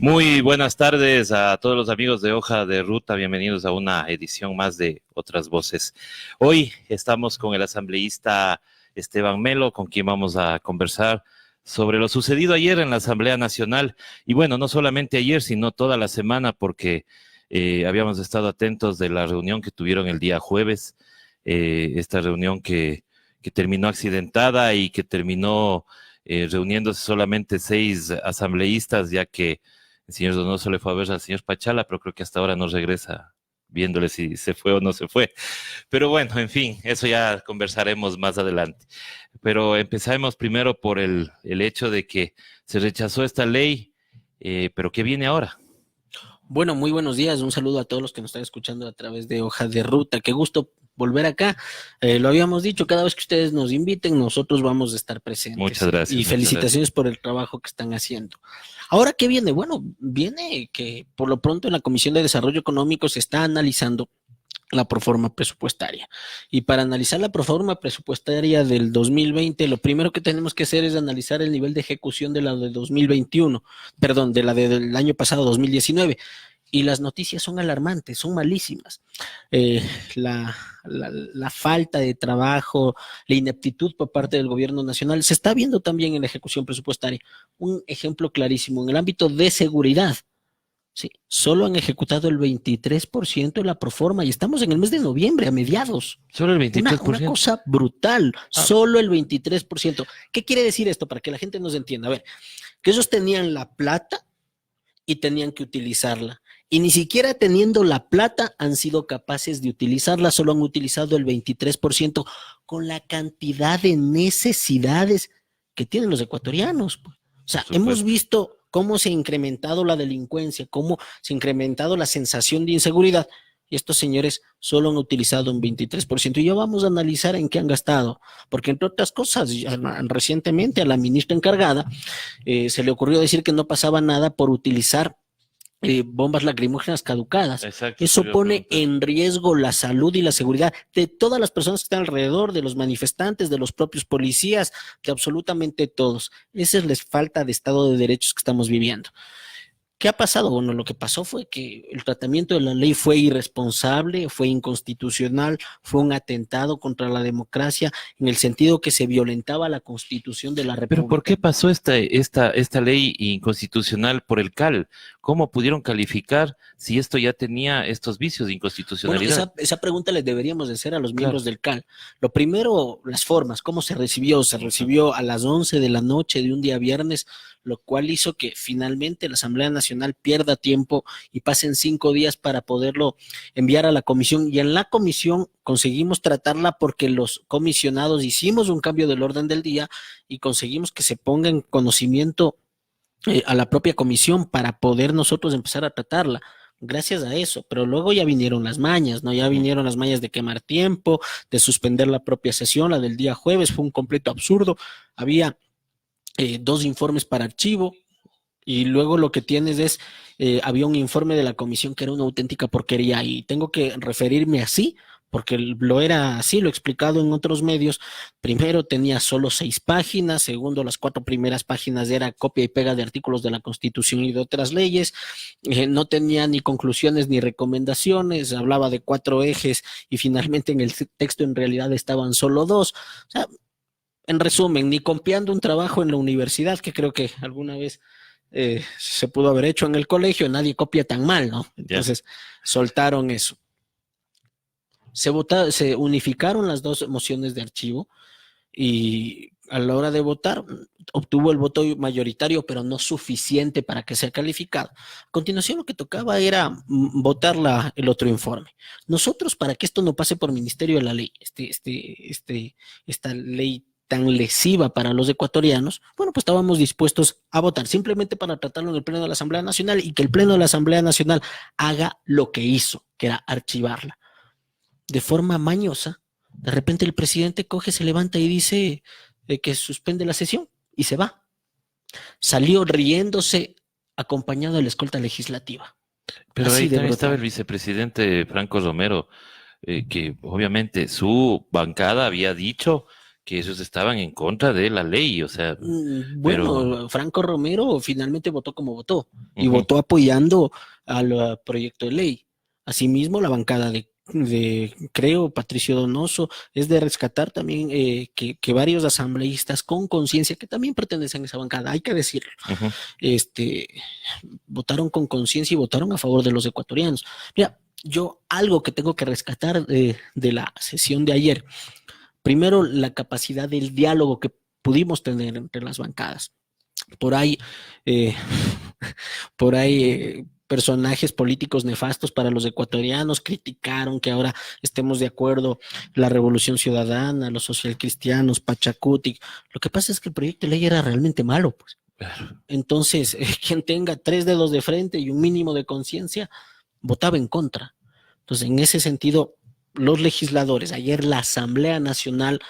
Muy buenas tardes a todos los amigos de Hoja de Ruta. Bienvenidos a una edición más de Otras Voces. Hoy estamos con el asambleísta Esteban Melo, con quien vamos a conversar sobre lo sucedido ayer en la Asamblea Nacional. Y bueno, no solamente ayer, sino toda la semana, porque habíamos estado atentos de la reunión que tuvieron el día jueves, esta reunión que terminó accidentada y que terminó reuniéndose solamente 6 asambleístas, ya que el señor Donoso le fue a ver al señor Pachala, pero creo que hasta ahora no regresa viéndole si se fue o no se fue. Pero bueno, en fin, eso ya conversaremos más adelante. Pero empezamos primero por el hecho de que se rechazó esta ley, pero ¿qué viene ahora? Bueno, muy buenos días. Un saludo a todos los que nos están escuchando a través de Hoja de Ruta. Qué gusto volver acá. Lo habíamos dicho, cada vez que ustedes nos inviten, nosotros vamos a estar presentes. Muchas gracias. Y felicitaciones por el trabajo que están haciendo. Ahora, ¿qué viene? Bueno, viene que por lo pronto en la Comisión de Desarrollo Económico se está analizando la proforma presupuestaria. Y para analizar la proforma presupuestaria del 2020, lo primero que tenemos que hacer es analizar el nivel de ejecución de la de 2021, perdón, de la del año pasado, 2019. Y las noticias son alarmantes, son malísimas. La falta de trabajo, la ineptitud por parte del gobierno nacional se está viendo también en la ejecución presupuestaria. Un ejemplo clarísimo, en el ámbito de seguridad. Sí, solo han ejecutado el 23% de la proforma y estamos en el mes de noviembre, a mediados. Solo el 23%. Una cosa brutal, solo el 23%. ¿Qué quiere decir esto? Para que la gente nos entienda. A ver, que ellos tenían la plata y tenían que utilizarla. Y ni siquiera teniendo la plata han sido capaces de utilizarla, solo han utilizado el 23% con la cantidad de necesidades que tienen los ecuatorianos. O sea, hemos visto cómo se ha incrementado la delincuencia, cómo se ha incrementado la sensación de inseguridad, y estos señores solo han utilizado un 23%. Y ya vamos a analizar en qué han gastado, porque entre otras cosas, recientemente a la ministra encargada se le ocurrió decir que no pasaba nada por utilizar bombas lacrimógenas caducadas. Exacto, eso pone en riesgo la salud y la seguridad de todas las personas que están alrededor, de los manifestantes, de los propios policías, de absolutamente todos. Esa es la falta de Estado de Derechos que estamos viviendo. ¿Qué ha pasado? Bueno, lo que pasó fue que el tratamiento de la ley fue irresponsable, fue inconstitucional, fue un atentado contra la democracia en el sentido que se violentaba la Constitución de la República. ¿Pero por qué pasó esta ley inconstitucional por el CAL? ¿Cómo pudieron calificar si esto ya tenía estos vicios de inconstitucionalidad? Bueno, esa pregunta les deberíamos de hacer a los miembros del CAL. Lo primero, las formas, ¿cómo se recibió? Se recibió a las 11 de la noche de un día viernes, lo cual hizo que finalmente la Asamblea Nacional pierda tiempo y pasen 5 días para poderlo enviar a la comisión. Y en la comisión conseguimos tratarla porque los comisionados hicimos un cambio del orden del día y conseguimos que se ponga en conocimiento a la propia comisión para poder nosotros empezar a tratarla. Gracias a eso, pero luego ya vinieron las mañas, ¿no? Ya vinieron las mañas de quemar tiempo, de suspender la propia sesión, la del día jueves, fue un completo absurdo. Había 2 informes para archivo y luego lo que tienes es, había un informe de la comisión que era una auténtica porquería y tengo que referirme así porque lo era así, lo he explicado en otros medios. Primero tenía solo 6 páginas, segundo las 4 primeras páginas era copia y pega de artículos de la Constitución y de otras leyes, no tenía ni conclusiones ni recomendaciones, hablaba de 4 ejes y finalmente en el texto en realidad estaban solo 2. O sea, en resumen, ni copiando un trabajo en la universidad, que creo que alguna vez se pudo haber hecho en el colegio, nadie copia tan mal, ¿no? Entonces, soltaron eso. Se unificaron las 2 mociones de archivo y a la hora de votar obtuvo el voto mayoritario, pero no suficiente para que sea calificado. A continuación lo que tocaba era votar el otro informe. Nosotros, para que esto no pase por Ministerio de la Ley, esta ley tan lesiva para los ecuatorianos, bueno, pues estábamos dispuestos a votar simplemente para tratarlo en el Pleno de la Asamblea Nacional y que el Pleno de la Asamblea Nacional haga lo que hizo, que era archivarla. De forma mañosa, de repente el presidente coge, se levanta y dice que suspende la sesión y se va. Salió riéndose acompañado de la escolta legislativa. Pero ahí también estaba el vicepresidente Franco Romero, que obviamente su bancada había dicho que ellos estaban en contra de la ley, o sea, Bueno, pero... Franco Romero finalmente votó como votó y Ujú, votó apoyando al proyecto de ley. Asimismo, la bancada creo, Patricio Donoso, es de rescatar también que varios asambleístas con conciencia, que también pertenecen a esa bancada, hay que decirlo, ujú. este, votaron con conciencia y votaron a favor de los ecuatorianos. Mira, yo algo que tengo que rescatar de la sesión de ayer, primero la capacidad del diálogo que pudimos tener entre las bancadas. Por ahí, eh, por ahí personajes políticos nefastos para los ecuatorianos criticaron que ahora estemos de acuerdo la Revolución Ciudadana, los socialcristianos, Pachacuti. Lo que pasa es que el proyecto de ley era realmente malo, pues. Entonces, quien tenga tres dedos de frente y un mínimo de conciencia, votaba en contra. Entonces, en ese sentido, los legisladores, ayer la Asamblea Nacional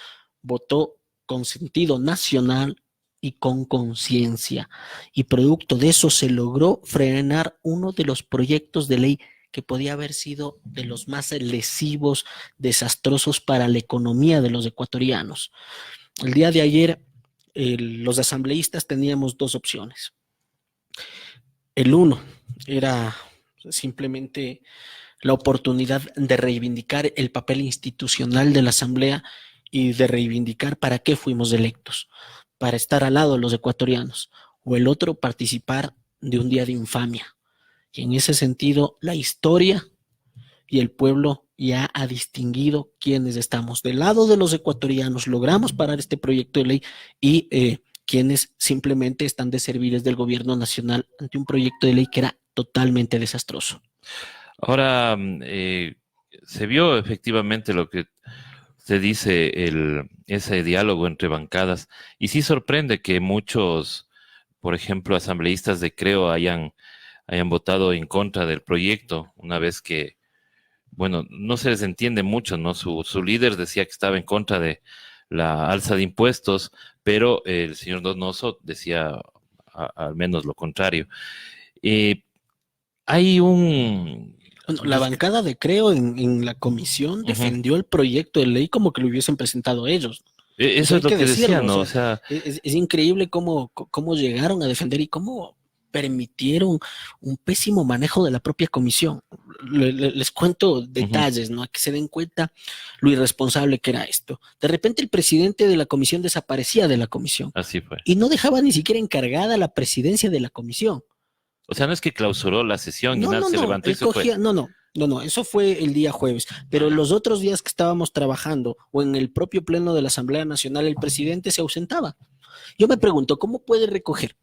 votó con sentido nacional y con conciencia. Y producto de eso se logró frenar uno de los proyectos de ley que podía haber sido de los más lesivos, desastrosos para la economía de los ecuatorianos. El día de ayer, los asambleístas teníamos dos opciones. El uno era simplemente la oportunidad de reivindicar el papel institucional de la Asamblea y de reivindicar para qué fuimos electos, para estar al lado de los ecuatorianos, o el otro, participar de un día de infamia. Y en ese sentido, la historia y el pueblo ya ha distinguido quiénes estamos del lado de los ecuatorianos, logramos parar este proyecto de ley y quienes simplemente están de serviles del gobierno nacional ante un proyecto de ley que era totalmente desastroso. Ahora, se vio efectivamente lo que se dice, ese diálogo entre bancadas, y sí sorprende que muchos, por ejemplo, asambleístas de Creo hayan votado en contra del proyecto, una vez que, bueno, no se les entiende mucho, ¿no? Su líder decía que estaba en contra de la alza de impuestos, pero el señor Donoso decía al menos lo contrario. Eh, hay un... Bueno, la yo- bancada de Creo en la comisión Ujú. defendió el proyecto de ley como que lo hubiesen presentado ellos. Eso Eso hay es lo que que decía, decirlo, o ¿no? O sea, sea, es increíble cómo llegaron a defender y cómo permitieron un pésimo manejo de la propia comisión. Les cuento ujú, detalles, ¿no? A que se den cuenta lo irresponsable que era esto. De repente el presidente de la comisión desaparecía de la comisión así fue. y no dejaba ni siquiera encargada la presidencia de la comisión. O sea, no es que clausuró la sesión y No, nada, no, se no, levantó y él se fue. cogía, no, eso fue el día jueves, Ah, pero ya. los otros días que estábamos trabajando o en el propio pleno de la Asamblea Nacional, el presidente se ausentaba. Yo me pregunto, ¿cómo puede recoger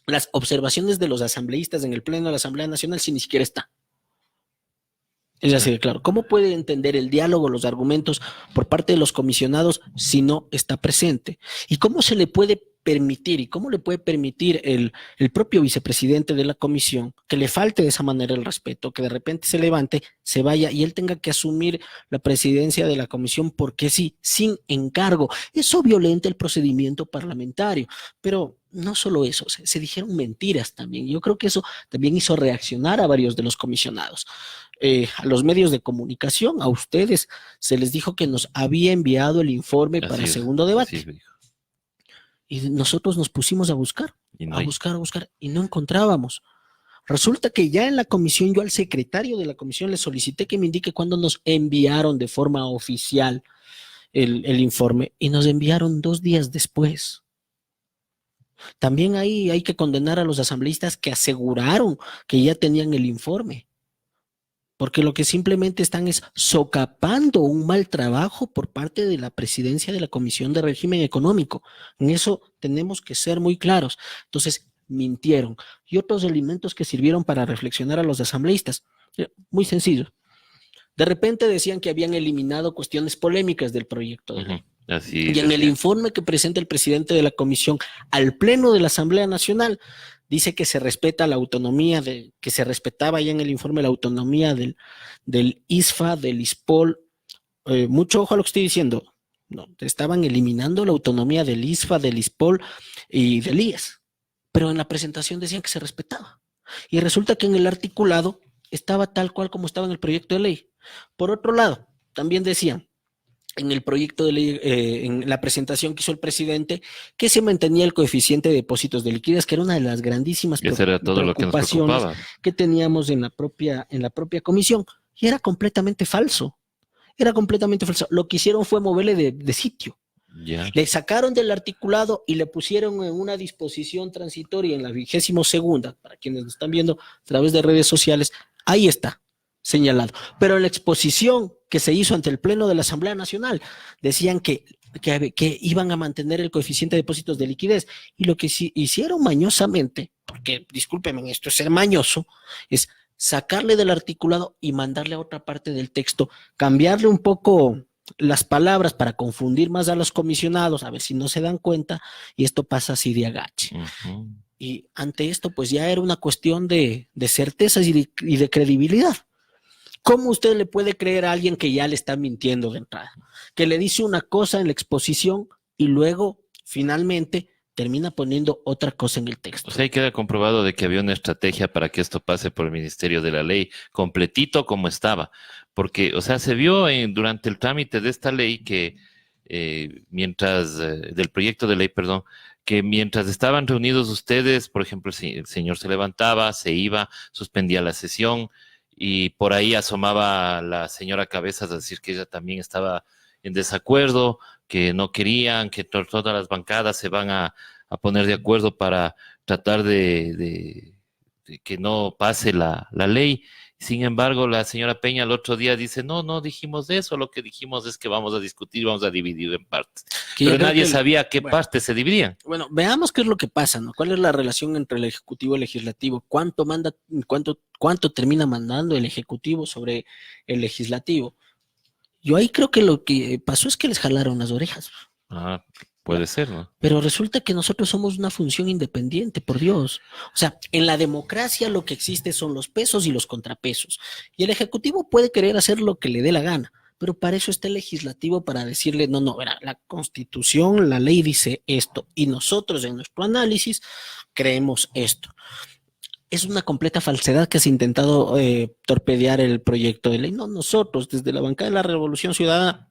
las observaciones de los asambleístas en el pleno de la Asamblea Nacional si ni siquiera está? Es así de claro. ¿Cómo puede entender el diálogo, los argumentos por parte de los comisionados si no está presente? ¿Y cómo se le puede permitir y cómo le puede permitir el propio vicepresidente de la comisión que le falte de esa manera el respeto, que de repente se levante, se vaya y él tenga que asumir la presidencia de la comisión porque sí, sin encargo? Eso violenta el procedimiento parlamentario, pero no solo eso, se dijeron mentiras también. Yo creo que eso también hizo reaccionar a varios de los comisionados. A los medios de comunicación, a ustedes, se les dijo que nos había enviado el informe para segundo Así debate. dijo. Y nosotros nos pusimos a buscar, Y no a hay. buscar, a buscar, y no encontrábamos. Resulta que ya en la comisión, yo al secretario de la comisión le solicité que me indique cuándo nos enviaron de forma oficial el informe, y nos enviaron 2 días después. También ahí hay que condenar a los asambleístas que aseguraron que ya tenían el informe, porque lo que simplemente están es socapando un mal trabajo por parte de la presidencia de la Comisión de Régimen Económico. En eso tenemos que ser muy claros. Entonces, mintieron. Y otros elementos que sirvieron para reflexionar a los asambleístas, muy sencillo. De repente decían que habían eliminado cuestiones polémicas del proyecto de Ujú, ley. así Y en el decía. informe que presenta el presidente de la comisión al Pleno de la Asamblea Nacional, dice que se respeta la autonomía, que se respetaba ya en el informe la autonomía del ISFA, del ISPOL. Mucho ojo a lo que estoy diciendo. No, estaban eliminando la autonomía del ISFA, del ISPOL y del IES. Pero en la presentación decían que se respetaba. Y resulta que en el articulado estaba tal cual como estaba en el proyecto de ley. Por otro lado, también decían en el proyecto de ley, en la presentación que hizo el presidente, que se mantenía el coeficiente de depósitos de liquidez, que era una de las grandísimas Eso era todo lo que nos preocupaciones preocupaba. que teníamos en la propia comisión. Y era completamente falso. Era completamente falso. Lo que hicieron fue moverle de sitio. Ya. Le sacaron del articulado y le pusieron en una disposición transitoria en la 22ª, para quienes nos están viendo a través de redes sociales, ahí está señalado. Pero en la exposición que se hizo ante el Pleno de la Asamblea Nacional, decían que iban a mantener el coeficiente de depósitos de liquidez, y lo que hicieron mañosamente, porque discúlpenme, esto es ser mañoso, es sacarle del articulado y mandarle a otra parte del texto, cambiarle un poco las palabras para confundir más a los comisionados, a ver si no se dan cuenta, y esto pasa así de agache. Y ante esto, pues ya era una cuestión de certezas y de credibilidad. ¿Cómo usted le puede creer a alguien que ya le está mintiendo de entrada? Que le dice una cosa en la exposición y luego, finalmente, termina poniendo otra cosa en el texto. O sea, ahí queda comprobado de que había una estrategia para que esto pase por el Ministerio de la Ley, completito como estaba. Porque, o sea, se vio durante el trámite de esta ley que del proyecto de ley, perdón, que mientras estaban reunidos ustedes, por ejemplo, el señor se levantaba, se iba, suspendía la sesión y por ahí asomaba la señora Cabezas a decir que ella también estaba en desacuerdo, que no querían, que todas las bancadas se van a poner de acuerdo para tratar de que no pase la ley. Sin embargo, la señora Peña el otro día dice, no dijimos eso, lo que dijimos es que vamos a discutir, vamos a dividir en partes. Pero nadie sabía qué partes se dividían. Bueno, veamos qué es lo que pasa, ¿no? ¿Cuál es la relación entre el Ejecutivo y el Legislativo? ¿Cuánto termina mandando el Ejecutivo sobre el Legislativo? Yo ahí creo que lo que pasó es que les jalaron las orejas. Ah, puede ser, ¿no? Pero resulta que nosotros somos una función independiente, por Dios. O sea, en la democracia lo que existe son los pesos y los contrapesos. Y el Ejecutivo puede querer hacer lo que le dé la gana, pero para eso está el Legislativo, para decirle, no, la Constitución, la ley dice esto, y nosotros en nuestro análisis creemos esto. Es una completa falsedad que has intentado torpedear el proyecto de ley. No, nosotros, desde la bancada de la Revolución Ciudadana,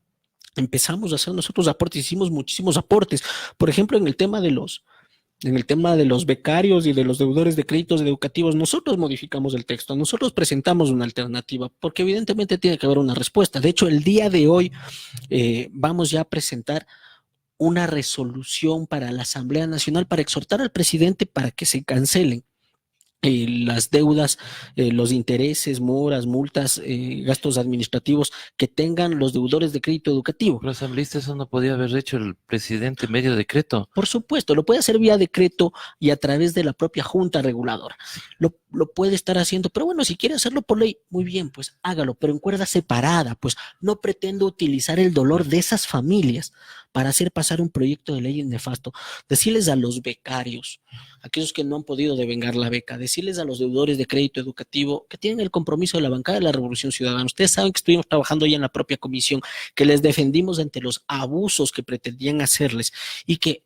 empezamos a hacer nosotros aportes, hicimos muchísimos aportes. Por ejemplo, en el tema de los becarios y de los deudores de créditos educativos, nosotros modificamos el texto, nosotros presentamos una alternativa, porque evidentemente tiene que haber una respuesta. De hecho, el día de hoy vamos ya a presentar una resolución para la Asamblea Nacional para exhortar al presidente para que se cancelen las deudas, los intereses, moras, multas, gastos administrativos que tengan los deudores de crédito educativo. Los asambleístas eso no podía haber hecho el presidente medio decreto. Por supuesto, lo puede hacer vía decreto y a través de la propia junta reguladora. Lo puede estar haciendo, pero bueno, si quiere hacerlo por ley, muy bien, pues hágalo, pero en cuerda separada, pues no pretendo utilizar el dolor de esas familias para hacer pasar un proyecto de ley nefasto. Decirles a los becarios, aquellos que no han podido devengar la beca, decirles a los deudores de crédito educativo que tienen el compromiso de la bancada de la Revolución Ciudadana. Ustedes saben que estuvimos trabajando ya en la propia comisión, que les defendimos ante los abusos que pretendían hacerles y que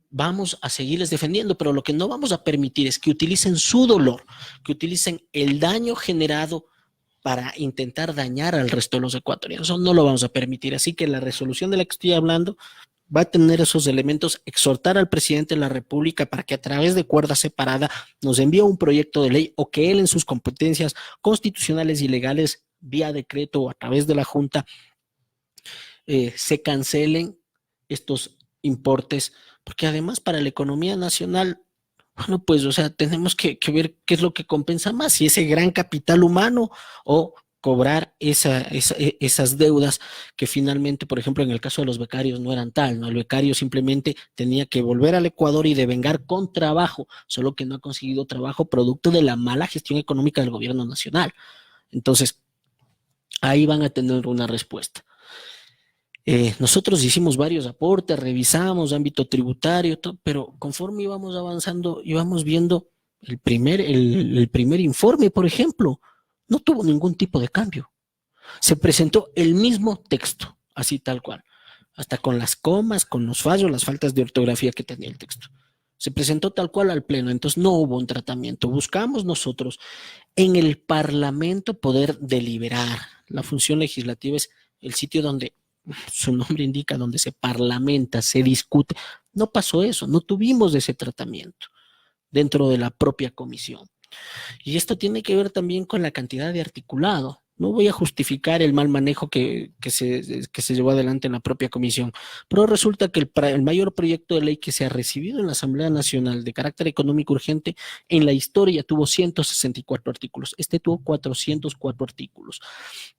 vamos a seguirles defendiendo, pero lo que no vamos a permitir es que utilicen su dolor, que utilicen el daño generado para intentar dañar al resto de los ecuatorianos. Eso no lo vamos a permitir. Así que la resolución de la que estoy hablando va a tener esos elementos, exhortar al presidente de la República para que a través de cuerda separada nos envíe un proyecto de ley o que él en sus competencias constitucionales y legales, vía decreto o a través de la Junta, se cancelen estos importes, porque además para la economía nacional, bueno, pues, o sea, tenemos que ver qué es lo que compensa más, si ese gran capital humano o cobrar esas deudas que finalmente, por ejemplo, en el caso de los becarios no eran tal, ¿no? El becario simplemente tenía que volver al Ecuador y devengar con trabajo, solo que no ha conseguido trabajo producto de la mala gestión económica del gobierno nacional. Entonces, ahí van a tener una respuesta. Nosotros hicimos varios aportes, revisamos ámbito tributario, todo, pero conforme íbamos avanzando, íbamos viendo el primer informe, por ejemplo, no tuvo ningún tipo de cambio. Se presentó el mismo texto, así tal cual, hasta con las comas, con los fallos, las faltas de ortografía que tenía el texto. Se presentó tal cual al Pleno, entonces no hubo un tratamiento. Buscamos nosotros en el Parlamento poder deliberar. La función legislativa es el sitio donde su nombre indica, donde se parlamenta, se discute. No pasó eso, no tuvimos ese tratamiento dentro de la propia comisión. Y esto tiene que ver también con la cantidad de articulado. No voy a justificar el mal manejo que se llevó adelante en la propia comisión, pero resulta que el mayor proyecto de ley que se ha recibido en la Asamblea Nacional de carácter económico urgente en la historia tuvo 164 artículos. Este tuvo 404 artículos.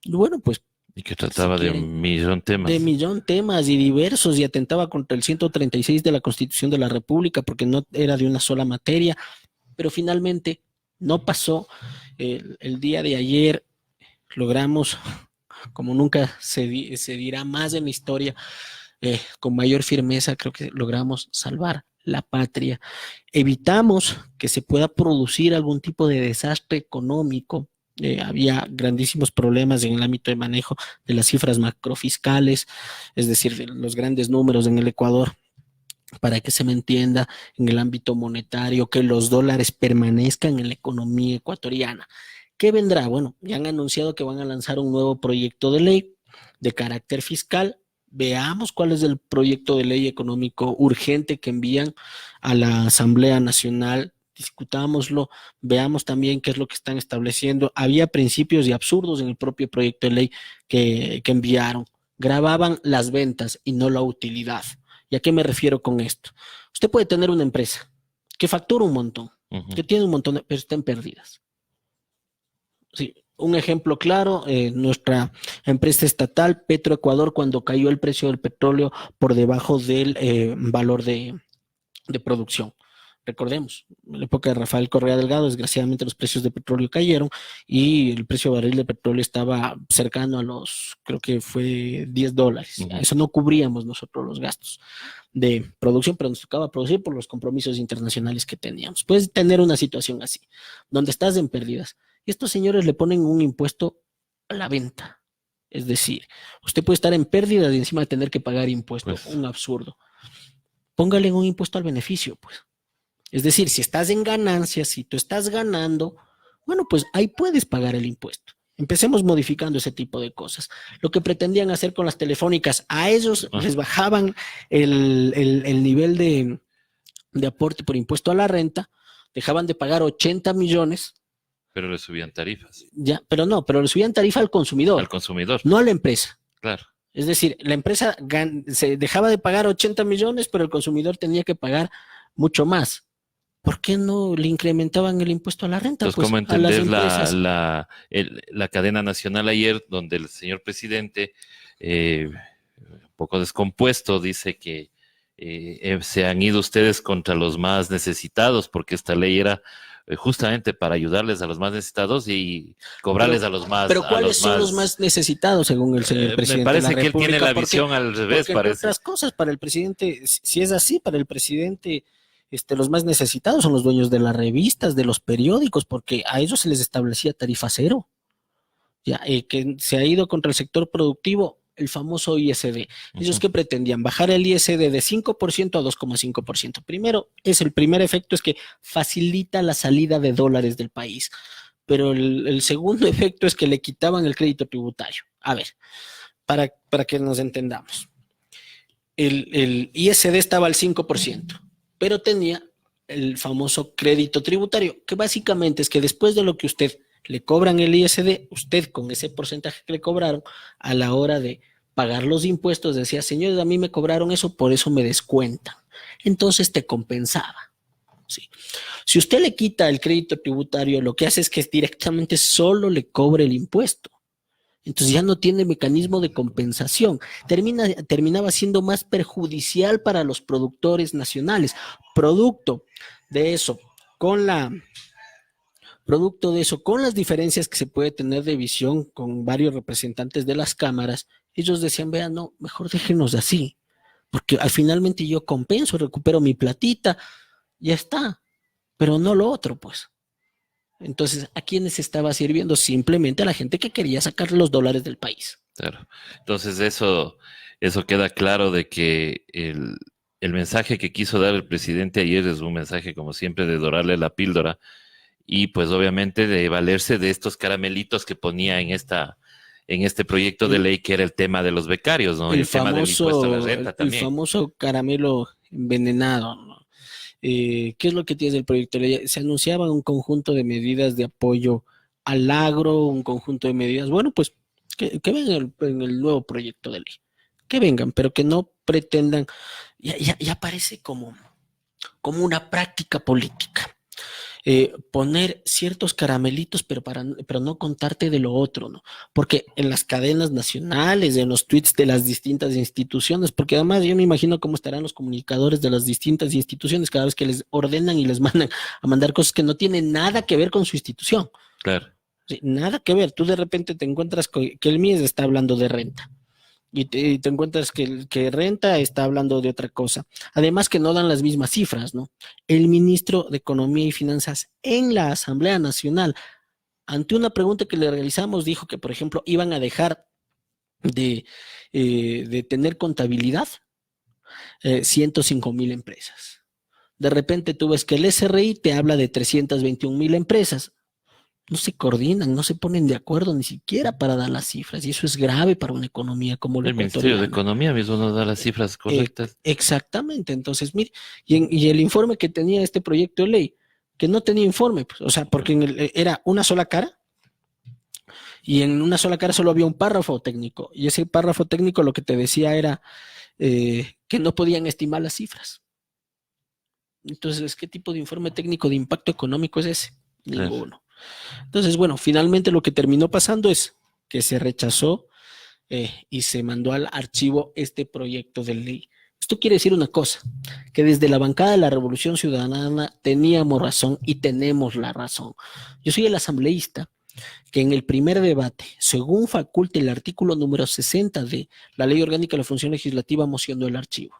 Y bueno, pues Y que si trataba de quieren, un millón de de temas. millón temas y diversos y atentaba contra el 136 de la Constitución de la República porque no era de una sola materia, pero finalmente no pasó. El día de ayer logramos, como nunca se dirá más en la historia, con mayor firmeza, creo que logramos salvar la patria. Evitamos que se pueda producir algún tipo de desastre económico. Había grandísimos problemas en el ámbito de manejo de las cifras macrofiscales, es decir, los grandes números en el Ecuador, para que se me entienda, en el ámbito monetario, que los dólares permanezcan en la economía ecuatoriana. ¿Qué vendrá? Bueno, ya han anunciado que van a lanzar un nuevo proyecto de ley de carácter fiscal. Veamos cuál es el proyecto de ley económico urgente que envían a la Asamblea Nacional. Discutámoslo, veamos también qué es lo que están estableciendo. Había principios y absurdos en el propio proyecto de ley que enviaron. Grababan las ventas y no la utilidad. ¿Y a qué me refiero con esto? Usted puede tener una empresa que factura un montón, que tiene un montón, pero está en pérdidas. Sí, un ejemplo claro, nuestra empresa estatal, Petroecuador, cuando cayó el precio del petróleo por debajo del valor de producción. Recordemos, en la época de Rafael Correa Delgado, desgraciadamente los precios de petróleo cayeron y el precio de barril de petróleo estaba cercano a los, creo que fue $10. Eso no cubríamos nosotros los gastos de producción, pero nos tocaba producir por los compromisos internacionales que teníamos. Puedes tener una situación así, donde estás en pérdidas. Y estos señores le ponen un impuesto a la venta. Es decir, usted puede estar en pérdidas y encima tener que pagar impuestos. Pues, un absurdo. Póngale un impuesto al beneficio, pues. Es decir, si estás en ganancias, si tú estás ganando, bueno, pues ahí puedes pagar el impuesto. Empecemos modificando ese tipo de cosas. Lo que pretendían hacer con las telefónicas, a ellos les bajaban el nivel de aporte por impuesto a la renta, dejaban de pagar 80 millones. Pero le subían tarifas. Ya, pero le subían tarifa al consumidor. Al consumidor. No a la empresa. Claro. Es decir, la empresa se dejaba de pagar 80 millones, pero el consumidor tenía que pagar mucho más. ¿Por qué no le incrementaban el impuesto a la renta? Entonces, pues, ¿cómo entender la cadena nacional ayer, donde el señor presidente, un poco descompuesto, dice que se han ido ustedes contra los más necesitados, porque esta ley era justamente para ayudarles a los más necesitados y cobrarles a los más. Pero ¿cuáles son los más necesitados según el señor presidente? Me parece que él tiene la visión al revés, parece. Entre otras cosas, para el presidente, si es así, para el presidente, los más necesitados son los dueños de las revistas, de los periódicos, porque a ellos se les establecía tarifa cero. Ya, que se ha ido contra el sector productivo, el famoso ISD. ¿Ellos qué pretendían? Bajar el ISD de 5% a 2,5%. Primero, el primer efecto es que facilita la salida de dólares del país. Pero el segundo efecto es que le quitaban el crédito tributario. A ver, para que nos entendamos. El ISD estaba al 5%, pero tenía el famoso crédito tributario, que básicamente es que después de lo que usted le cobran el ISD, usted con ese porcentaje que le cobraron, a la hora de pagar los impuestos, decía, señores, a mí me cobraron eso, por eso me descuentan. Entonces te compensaba. Sí. Si usted le quita el crédito tributario, lo que hace es que directamente solo le cobre el impuesto. Entonces ya no tiene mecanismo de compensación. Terminaba siendo más perjudicial para los productores nacionales. Producto de eso, con las diferencias que se puede tener de visión con varios representantes de las cámaras, ellos decían, vean, no, mejor déjenos así, porque finalmente yo compenso, recupero mi platita, ya está, pero no lo otro, pues. Entonces, ¿a quiénes estaba sirviendo? Simplemente a la gente que quería sacar los dólares del país. Claro. Entonces, eso queda claro de que el mensaje que quiso dar el presidente ayer es un mensaje, como siempre, de dorarle la píldora y, pues, obviamente, de valerse de estos caramelitos que ponía en esta en este proyecto de ley que era el tema de los becarios, ¿no? Y el tema del impuesto a la renta el también. famoso caramelo envenenado, ¿no? ¿Qué es lo que tiene el proyecto de ley? Se anunciaba un conjunto de medidas de apoyo al agro, un conjunto de medidas, bueno, pues que vengan en el nuevo proyecto de ley, que vengan, pero que no pretendan, ya parece como una práctica política. Poner ciertos caramelitos, pero no contarte de lo otro, ¿no? Porque en las cadenas nacionales, en los tweets de las distintas instituciones, porque además yo me imagino cómo estarán los comunicadores de las distintas instituciones cada vez que les ordenan y les mandan a mandar cosas que no tienen nada que ver con su institución. Claro. Sí, nada que ver. Tú de repente te encuentras que el MIES está hablando de renta. Y te encuentras que renta está hablando de otra cosa. Además que no dan las mismas cifras, ¿no? El ministro de Economía y Finanzas en la Asamblea Nacional, ante una pregunta que le realizamos, dijo que, por ejemplo, iban a dejar de tener contabilidad 105,000 empresas. De repente tú ves que el SRI te habla de 321,000 empresas. No se coordinan, no se ponen de acuerdo ni siquiera para dar las cifras, y eso es grave para una economía como la El Ministerio de ecuatoriana. Economía mismo nos da las cifras correctas. Exactamente, entonces, mire, y el informe que tenía este proyecto de ley, que no tenía informe, pues, o sea, porque era una sola cara, y en una sola cara solo había un párrafo técnico, y ese párrafo técnico lo que te decía era que no podían estimar las cifras. Entonces, ¿qué tipo de informe técnico de impacto económico es ese? Claro. Ninguno. Entonces, bueno, finalmente lo que terminó pasando es que se rechazó y se mandó al archivo este proyecto de ley. Esto quiere decir una cosa, que desde la bancada de la Revolución Ciudadana teníamos razón y tenemos la razón. Yo soy el asambleísta que en el primer debate, según faculta el artículo número 60 de la Ley Orgánica de la Función Legislativa, mocionó el archivo.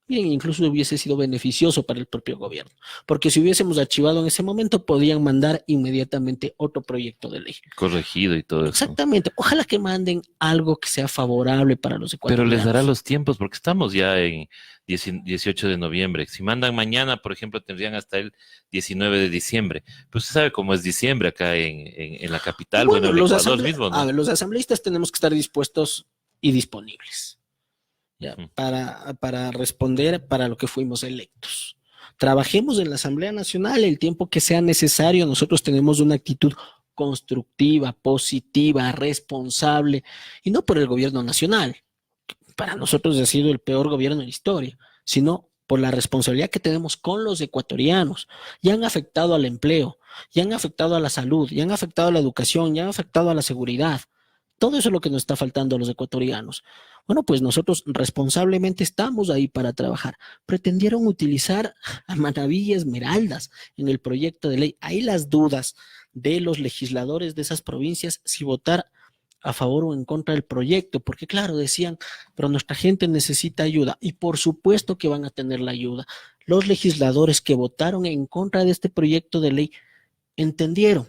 Bien, incluso hubiese sido beneficioso para el propio gobierno, porque si hubiésemos archivado en ese momento, podían mandar inmediatamente otro proyecto de ley. Corregido y todo eso. Exactamente. Ojalá que manden algo que sea favorable para los Pero les dará ecuatorianos. los tiempos, porque estamos ya en 18 de noviembre. Si mandan mañana, por ejemplo, tendrían hasta el 19 de diciembre. Pues usted sabe cómo es diciembre acá en la capital, bueno, en el Ecuador mismo, a ¿no? ver, los asambleístas tenemos que estar dispuestos y disponibles, ¿ya? Ujú. Para responder para lo que fuimos electos. Trabajemos en la Asamblea Nacional el tiempo que sea necesario. Nosotros tenemos una actitud constructiva, positiva, responsable, y no por el gobierno nacional. Para nosotros ha sido el peor gobierno de la historia, sino por la responsabilidad que tenemos con los ecuatorianos. Ya han afectado al empleo, ya han afectado a la salud, ya han afectado a la educación, ya han afectado a la seguridad. Todo eso es lo que nos está faltando a los ecuatorianos. Bueno, pues nosotros responsablemente estamos ahí para trabajar. Pretendieron utilizar a Manaví y Esmeraldas en el proyecto de ley. Hay las dudas de los legisladores de esas provincias si votar a favor o en contra del proyecto, porque claro, decían, pero nuestra gente necesita ayuda, y por supuesto que van a tener la ayuda. Los legisladores que votaron en contra de este proyecto de ley entendieron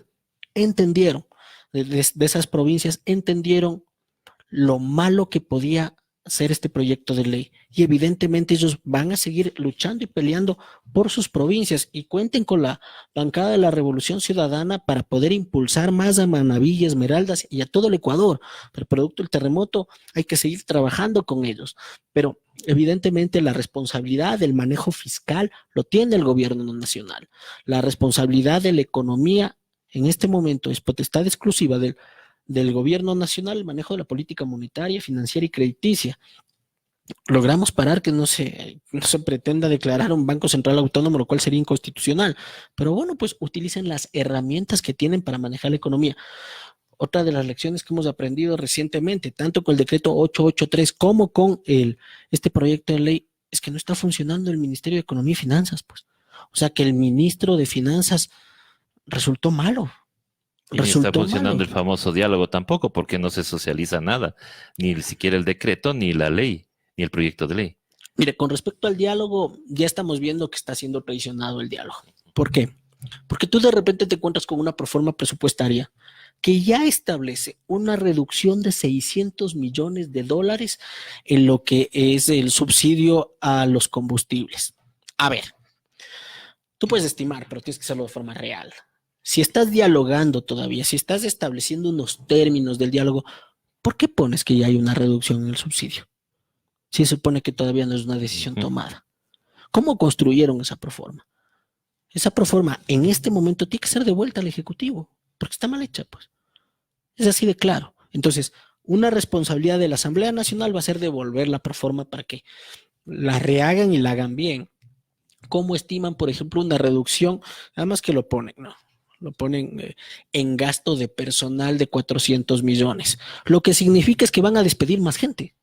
de esas provincias, entendieron lo malo que podía ser este proyecto de ley, y evidentemente ellos van a seguir luchando y peleando por sus provincias, y cuenten con la bancada de la Revolución Ciudadana para poder impulsar más a Manabí y Esmeraldas y a todo el Ecuador. Pero producto del terremoto hay que seguir trabajando con ellos, pero evidentemente la responsabilidad del manejo fiscal lo tiene el gobierno nacional. La responsabilidad de la economía en este momento es potestad exclusiva del gobierno nacional, el manejo de la política monetaria, financiera y crediticia. Logramos parar que no se pretenda declarar un banco central autónomo, lo cual sería inconstitucional. Pero bueno, pues utilicen las herramientas que tienen para manejar la economía. Otra de las lecciones que hemos aprendido recientemente, tanto con el decreto 883 como con este proyecto de ley, es que no está funcionando el Ministerio de Economía y Finanzas, pues. O sea, que el ministro de Finanzas resultó malo. Y ni está Resultó funcionando malo. el famoso diálogo tampoco, porque no se socializa nada, ni siquiera el decreto, ni la ley, ni el proyecto de ley. Mire, con respecto al diálogo, ya estamos viendo que está siendo traicionado el diálogo. ¿Por qué? Porque tú de repente te encuentras con una proforma presupuestaria que ya establece una reducción de 600 millones de dólares en lo que es el subsidio a los combustibles. A ver, tú puedes estimar, pero tienes que hacerlo de forma real. Si estás dialogando todavía, si estás estableciendo unos términos del diálogo, ¿por qué pones que ya hay una reducción en el subsidio? Si se supone que todavía no es una decisión tomada. ¿Cómo construyeron esa proforma? Esa proforma en este momento tiene que ser devuelta al Ejecutivo, porque está mal hecha, pues. Es así de claro. Entonces, una responsabilidad de la Asamblea Nacional va a ser devolver la proforma para que la rehagan y la hagan bien. ¿Cómo estiman, por ejemplo, una reducción? Además que lo ponen, ¿no? Lo ponen en gasto de personal de 400 millones. Lo que significa es que van a despedir más gente.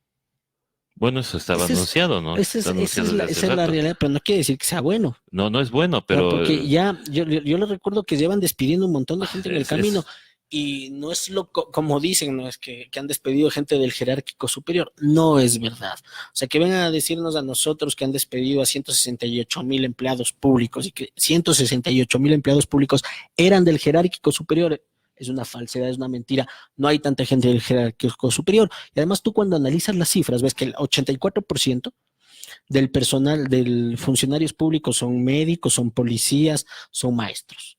Bueno, eso estaba Ese es, anunciado, ¿no? esa Está anunciado desde hace es la rato. realidad, pero no quiere decir que sea bueno. No, no es bueno, Pero pero porque ya, yo les recuerdo que llevan despidiendo un montón de gente en el camino es y no es como dicen, no es que han despedido gente del jerárquico superior, no es verdad. O sea, que vengan a decirnos a nosotros que han despedido a 168,000 empleados públicos y que 168,000 empleados públicos eran del jerárquico superior, es una falsedad, es una mentira. No hay tanta gente del jerárquico superior. Y además tú cuando analizas las cifras ves que el 84% del personal, del funcionarios públicos son médicos, son policías, son maestros.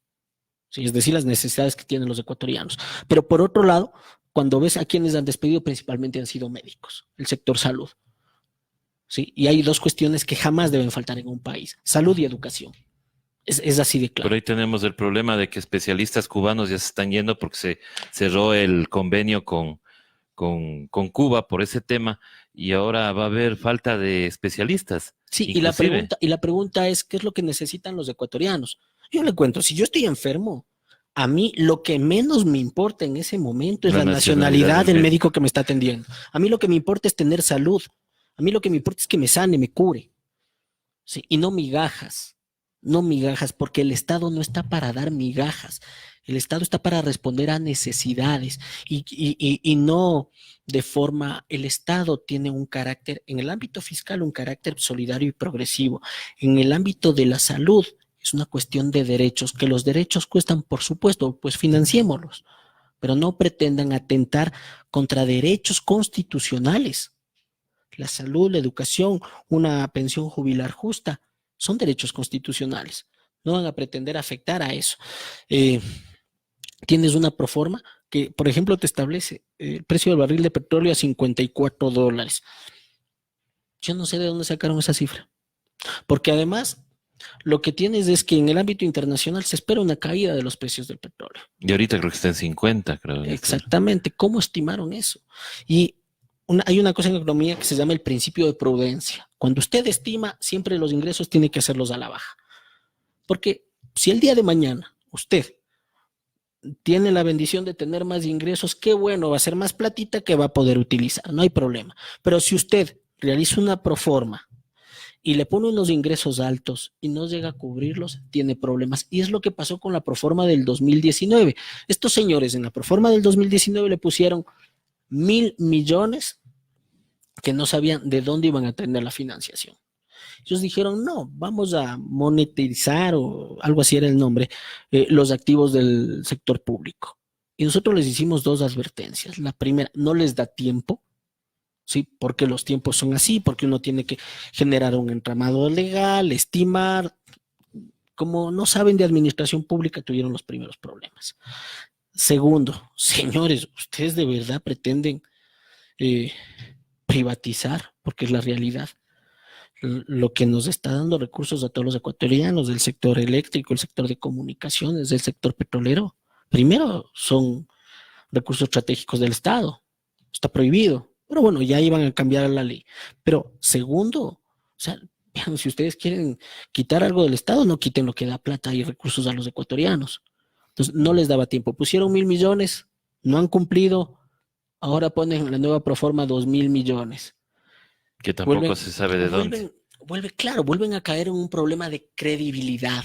¿Sí? Es decir, las necesidades que tienen los ecuatorianos. Pero por otro lado, cuando ves a quienes han despedido, principalmente han sido médicos, el sector salud. ¿Sí? Y hay dos cuestiones que jamás deben faltar en un país, salud y educación. Es así de Por claro. ahí tenemos el problema de que especialistas cubanos ya se están yendo porque se cerró el convenio con Cuba por ese tema y ahora va a haber falta de especialistas, Sí, inclusive. y la pregunta es, ¿qué es lo que necesitan los ecuatorianos? Yo le cuento, si yo estoy enfermo, a mí lo que menos me importa en ese momento es La la nacionalidad nacionalidad del del médico médico. que me está atendiendo. A mí lo que me importa es tener salud. A mí lo que me importa es que me sane, me cure. Sí, y no migajas, no migajas, porque el Estado no está para dar migajas. El Estado está para responder a necesidades y no de forma, el Estado tiene un carácter, en el ámbito fiscal, un carácter solidario y progresivo. En el ámbito de la salud, es una cuestión de derechos, que los derechos cuestan, por supuesto, pues financiémoslos, pero no pretendan atentar contra derechos constitucionales. La salud, la educación, una pensión jubilar justa, son derechos constitucionales. No van a pretender afectar a eso. Eh, Tienes una proforma que, por ejemplo, te establece el precio del barril de petróleo a $54. Yo no sé de dónde sacaron esa cifra. Porque además, lo que tienes es que en el ámbito internacional se espera una caída de los precios del petróleo. Y ahorita creo que está en 50, creo. Exactamente. ¿Cómo estimaron eso? Y hay una cosa en economía que se llama el principio de prudencia. Cuando usted estima, siempre los ingresos tiene que hacerlos a la baja. Porque si el día de mañana usted tiene la bendición de tener más ingresos, qué bueno, va a ser más platita que va a poder utilizar, no hay problema. Pero si usted realiza una proforma y le pone unos ingresos altos y no llega a cubrirlos, tiene problemas. Y es lo que pasó con la proforma del 2019. Estos señores en la proforma del 2019 le pusieron 1.000 millones que no sabían de dónde iban a tener la financiación. Ellos dijeron, no, vamos a monetizar, o algo así era el nombre, los activos del sector público. Y nosotros les hicimos dos advertencias. La primera, no les da tiempo, ¿sí? Porque los tiempos son así, porque uno tiene que generar un entramado legal, estimar. Como no saben de administración pública, tuvieron los primeros problemas. Segundo, señores, ustedes de verdad pretenden eh, privatizar, porque es la realidad, lo que nos está dando recursos a todos los ecuatorianos, del sector eléctrico, el sector de comunicaciones, del sector petrolero. Primero, son recursos estratégicos del Estado. Está prohibido. Pero bueno, ya iban a cambiar la ley. Pero segundo, o sea, si ustedes quieren quitar algo del Estado, no quiten lo que da plata y recursos a los ecuatorianos. Entonces, no les daba tiempo. Pusieron 1.000 millones, no han cumplido. Ahora ponen en la nueva proforma 2.000 millones. Que tampoco Vuelven, se sabe de dónde. vuelven a caer en un problema de credibilidad.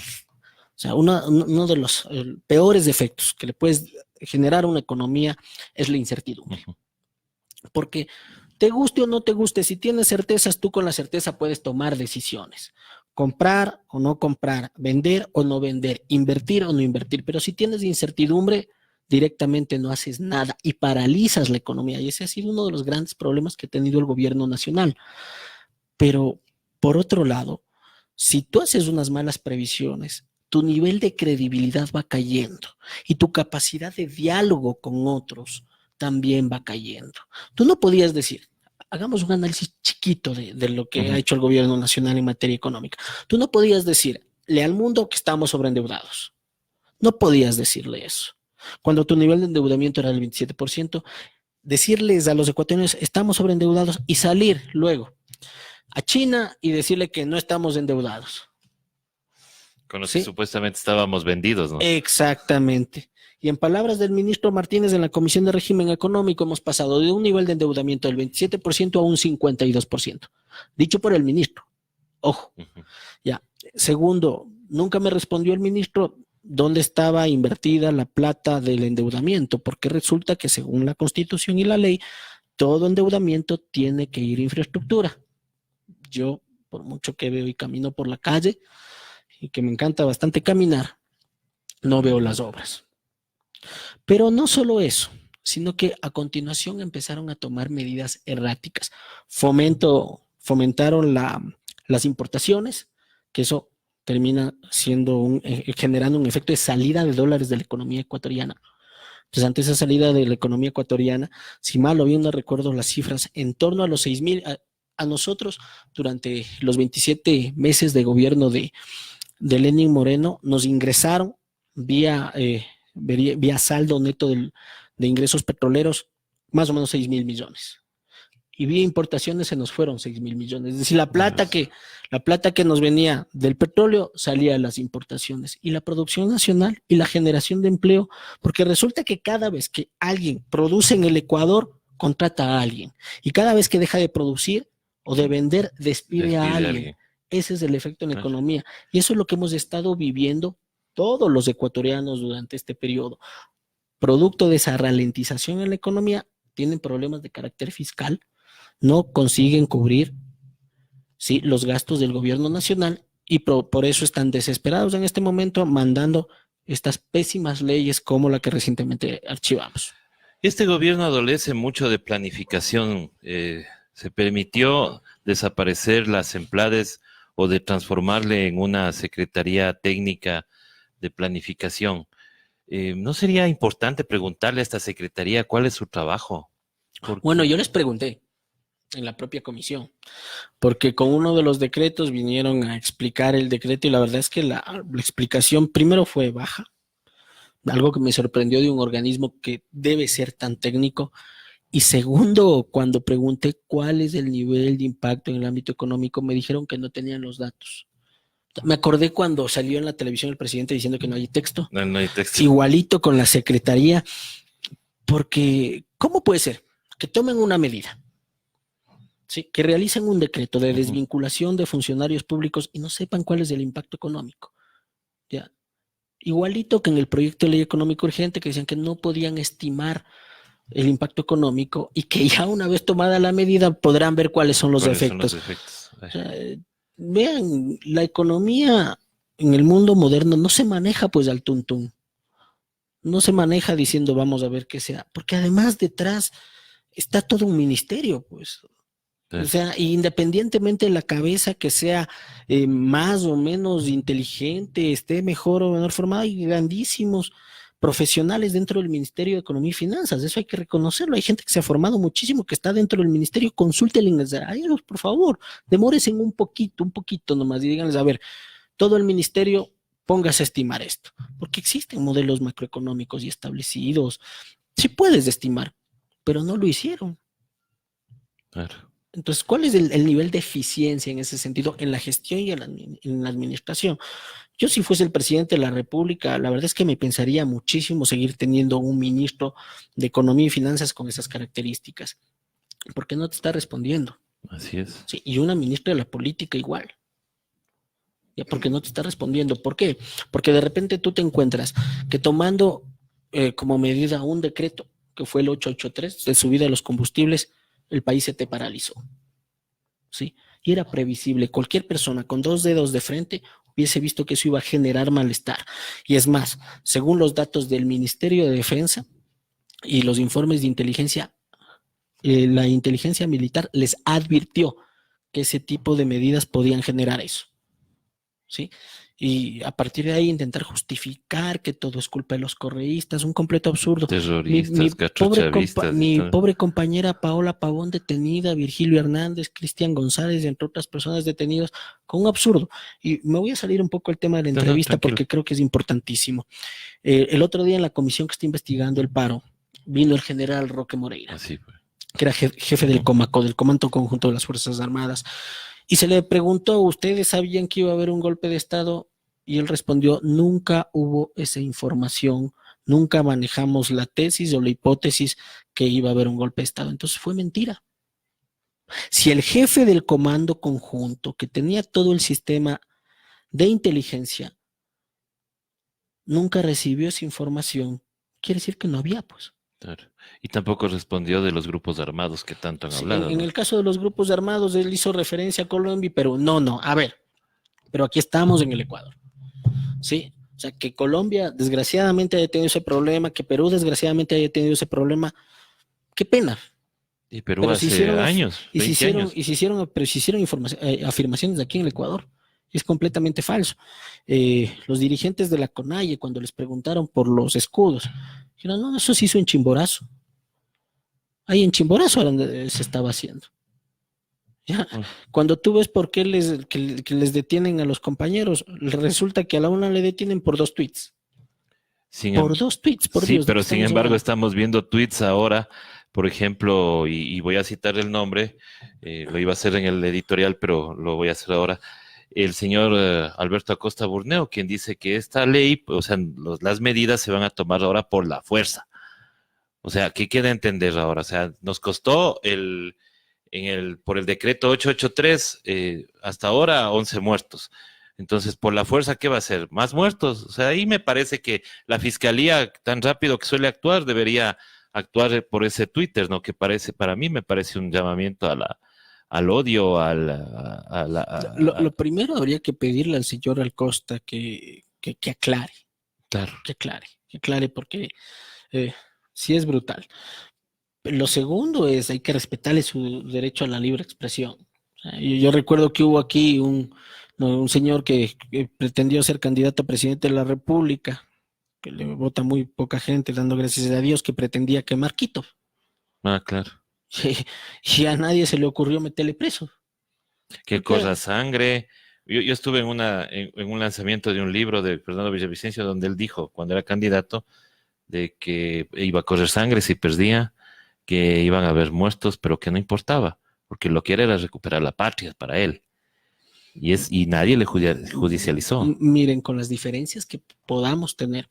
O sea, uno de los peores defectos que le puedes generar a una economía es la incertidumbre. Porque te guste o no te guste, si tienes certezas, tú con la certeza puedes tomar decisiones. Comprar o no comprar, vender o no vender, invertir o no invertir. Pero si tienes incertidumbre, directamente no haces nada y paralizas la economía. Y ese ha sido uno de los grandes problemas que ha tenido el gobierno nacional. Pero, por otro lado, si tú haces unas malas previsiones, tu nivel de credibilidad va cayendo y tu capacidad de diálogo con otros también va cayendo. Tú no podías decir, hagamos un análisis chiquito de lo que ha hecho el gobierno nacional en materia económica. Tú no podías decirle al mundo que estamos sobreendeudados. No podías decirle eso. Cuando tu nivel de endeudamiento era del 27%, decirles a los ecuatorianos estamos sobreendeudados y salir luego a China y decirle que no estamos endeudados. Con los que supuestamente estábamos vendidos, ¿no? Exactamente. Y en palabras del ministro Martínez en la Comisión de Régimen Económico, hemos pasado de un nivel de endeudamiento del 27% a un 52%. Dicho por el ministro. Ojo. Ya. Segundo, nunca me respondió el ministro dónde estaba invertida la plata del endeudamiento, porque resulta que según la Constitución y la ley, todo endeudamiento tiene que ir a infraestructura. Yo, por mucho que veo y camino por la calle, y que me encanta bastante caminar, no veo las obras. Pero no solo eso, sino que a continuación empezaron a tomar medidas erráticas. Fomentaron las importaciones, que eso termina generando un efecto de salida de dólares de la economía ecuatoriana. Entonces, ante esa salida de la economía ecuatoriana, si mal o bien no recuerdo las cifras, en torno a los 6,000, a nosotros, durante los 27 meses de gobierno de Lenín Moreno, nos ingresaron vía saldo neto de ingresos petroleros más o menos 6,000 millones. Y vía importaciones se nos fueron 6,000 millones. Es decir, la plata que nos venía del petróleo salía de las importaciones. Y la producción nacional y la generación de empleo, porque resulta que cada vez que alguien produce en el Ecuador, contrata a alguien. Y cada vez que deja de producir o de vender, despide a alguien. Ese es el efecto en la economía. Y eso es lo que hemos estado viviendo todos los ecuatorianos durante este periodo. Producto de esa ralentización en la economía, tienen problemas de carácter fiscal, no consiguen cubrir los gastos del gobierno nacional y por eso están desesperados en este momento mandando estas pésimas leyes como la que recientemente archivamos. Este gobierno adolece mucho de planificación. Se permitió desaparecer las EMPLADES o de transformarle en una secretaría técnica de planificación. ¿No sería importante preguntarle a esta secretaría cuál es su trabajo? Bueno, yo les pregunté en la propia comisión, porque con uno de los decretos vinieron a explicar el decreto y la verdad es que la explicación primero fue baja, algo que me sorprendió de un organismo que debe ser tan técnico, y segundo, cuando pregunté cuál es el nivel de impacto en el ámbito económico, me dijeron que no tenían los datos. Me acordé cuando salió en la televisión el presidente diciendo que no hay texto. No hay texto. Igualito con la secretaría, porque ¿cómo puede ser que tomen una medida? ¿Sí? Que realicen un decreto de desvinculación de funcionarios públicos y no sepan cuál es el impacto económico. ¿Ya? Igualito que en el proyecto de ley económico urgente que decían que no podían estimar el impacto económico y que ya una vez tomada la medida podrán ver cuáles son los efectos. O sea, vean, la economía en el mundo moderno no se maneja pues al tuntún. No se maneja diciendo vamos a ver qué sea, porque además detrás está todo un ministerio, pues. O sea, independientemente de la cabeza que sea más o menos inteligente, esté mejor o menor formada, hay grandísimos profesionales dentro del Ministerio de Economía y Finanzas. Eso hay que reconocerlo. Hay gente que se ha formado muchísimo, que está dentro del ministerio. Consúltenles a ellos, por favor. Demórense un poquito nomás y díganles, a ver, todo el ministerio, póngase a estimar esto. Porque existen modelos macroeconómicos y establecidos. Sí puedes estimar, pero no lo hicieron. Claro. Entonces, ¿cuál es el nivel de eficiencia en ese sentido en la gestión y en la administración? Yo, si fuese el presidente de la República, la verdad es que me pensaría muchísimo seguir teniendo un ministro de Economía y Finanzas con esas características, porque no te está respondiendo. Así es. Sí, y una ministra de la Política igual. Ya, porque no te está respondiendo. ¿Por qué? Porque de repente tú te encuentras que tomando como medida un decreto, que fue el 883, de subida de los combustibles, el país se te paralizó. ¿Sí? Y era previsible. Cualquier persona con dos dedos de frente hubiese visto que eso iba a generar malestar. Y es más, según los datos del Ministerio de Defensa y los informes de inteligencia, la inteligencia militar les advirtió que ese tipo de medidas podían generar eso. ¿Sí? y a partir de ahí intentar justificar que todo es culpa de los correístas, un completo absurdo. Terroristas, catrochavistas. Mi pobre compañera Paola Pavón detenida, Virgilio Hernández, Cristian González, entre otras personas detenidos, con un absurdo. Y me voy a salir un poco del tema de la entrevista porque creo que es importantísimo. El otro día en la comisión que está investigando el paro, vino el general Roque Moreira, que era jefe del COMACO, del Comando Conjunto de las Fuerzas Armadas, y se le preguntó, ¿ustedes sabían que iba a haber un golpe de Estado? Y él respondió, nunca hubo esa información, nunca manejamos la tesis o la hipótesis que iba a haber un golpe de Estado. Entonces fue mentira. Si el jefe del Comando Conjunto, que tenía todo el sistema de inteligencia, nunca recibió esa información, quiere decir que no había, pues. Claro. Y tampoco respondió de los grupos armados que tanto han hablado. En el caso de los grupos armados, él hizo referencia a Colombia, pero no, a ver, pero aquí estamos en el Ecuador, ¿sí? O sea, que Colombia desgraciadamente haya tenido ese problema, que Perú desgraciadamente haya tenido ese problema, qué pena. Y Perú hace años, 20 años. Y se hicieron afirmaciones aquí en el Ecuador. Es completamente falso. Los dirigentes de la CONAIE, cuando les preguntaron por los escudos, dijeron, no, eso se hizo en Chimborazo. Ahí en Chimborazo se estaba haciendo. ¿Ya? Cuando tú ves por qué que les detienen a los compañeros, resulta que a la una le detienen por 2 tweets. Por 2 tweets, por sí, Dios. Pero sin embargo estamos viendo tweets ahora, por ejemplo, y voy a citar el nombre, lo iba a hacer en el editorial, pero lo voy a hacer ahora. El señor Alberto Acosta Burneo, quien dice que esta ley, o sea, las medidas se van a tomar ahora por la fuerza. O sea, ¿qué queda entender ahora? O sea, nos costó por el decreto 883, hasta ahora 11 muertos. Entonces, por la fuerza, ¿qué va a hacer? ¿Más muertos? O sea, ahí me parece que la fiscalía, tan rápido que suele actuar, debería actuar por ese Twitter, ¿no? Que para mí me parece un llamamiento al odio, Lo primero habría que pedirle al señor Acosta que aclare. Claro. Que aclare, porque sí es brutal. Lo segundo es, hay que respetarle su derecho a la libre expresión. O sea, yo recuerdo que hubo aquí un señor que pretendió ser candidato a presidente de la República, que le vota muy poca gente, dando gracias a Dios, que pretendía quemar Quito. Ah, claro. Y a nadie se le ocurrió meterle preso. Que corra sangre. Yo estuve en un lanzamiento de un libro de Fernando Villavicencio donde él dijo, cuando era candidato, de que iba a correr sangre si perdía, que iban a haber muertos, pero que no importaba, porque lo que era recuperar la patria para él. Y nadie le judicializó. Miren, con las diferencias que podamos tener